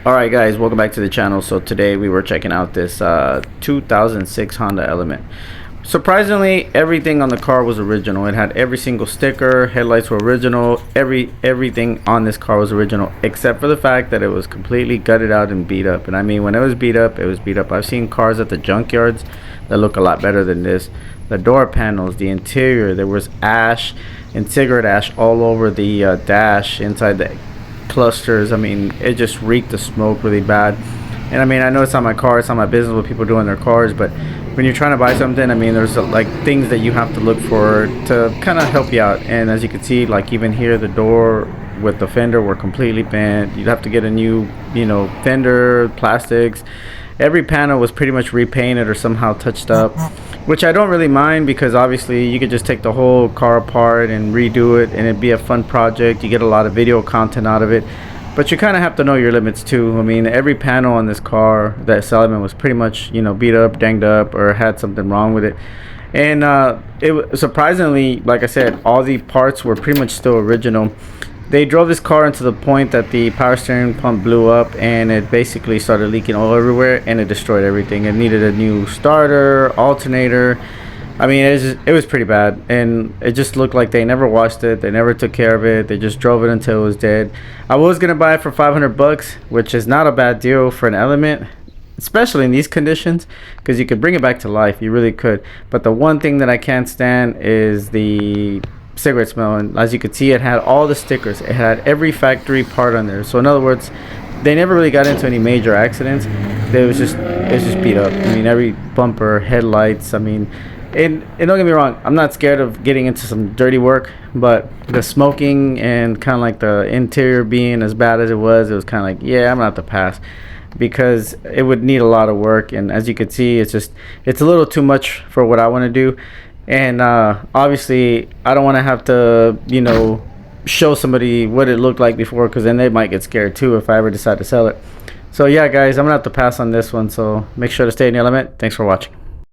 Alright guys, welcome back to the channel. So today we were checking out this 2006 Honda Element. Surprisingly, everything on the car was original. It had every single sticker, headlights were original, everything on this car was original, except for the fact that it was completely gutted out and beat up. And I mean, when it was beat up, it was beat up. I've seen cars at the junkyards that look a lot better than this. The door panels, the interior, there was ash and cigarette ash all over the dash, inside the clusters. I mean, it just reeked of smoke really bad. And I mean, I know it's not my car, it's not my business what people do in their cars, but when you're trying to buy something, I mean, there's like things that you have to look for to kind of help you out. And as you can see, like even here, the door with the fender were completely bent. You'd have to get a new, fender, plastics. Every panel was pretty much repainted or somehow touched up, which I don't really mind, because obviously you could just take the whole car apart and redo it and it'd be a fun project. You get a lot of video content out of it, but you kind of have to know your limits too. I mean, every panel on this car, that Element, was pretty much beat up, dinged up, or had something wrong with it. And surprisingly, like I said, all the parts were pretty much still original. They drove this car into the point that the power steering pump blew up and it basically started leaking all everywhere, and it destroyed everything. It needed a new starter, alternator. I mean, it was pretty bad, and it just looked like they never washed it. They never took care of it. They just drove it until it was dead. I was gonna buy it for 500 bucks, which is not a bad deal for an Element, especially in these conditions, because you could bring it back to life. You really could. But the one thing that I can't stand is the cigarette smell. And as you could see, it had all the stickers. It had every factory part on there. So in other words, they never really got into any major accidents. It was just beat up. I mean, every bumper, headlights. I mean, and don't get me wrong, I'm not scared of getting into some dirty work, but the smoking and kind of like the interior being as bad as it was kind of like, yeah, I'm gonna have to pass, because it would need a lot of work. And as you can see, it's a little too much for what I want to do. And obviously I don't want to have to show somebody what it looked like before, because then they might get scared too if I ever decide to sell it. So yeah guys, I'm gonna have to pass on this one, so make sure to stay in the element. Thanks for watching.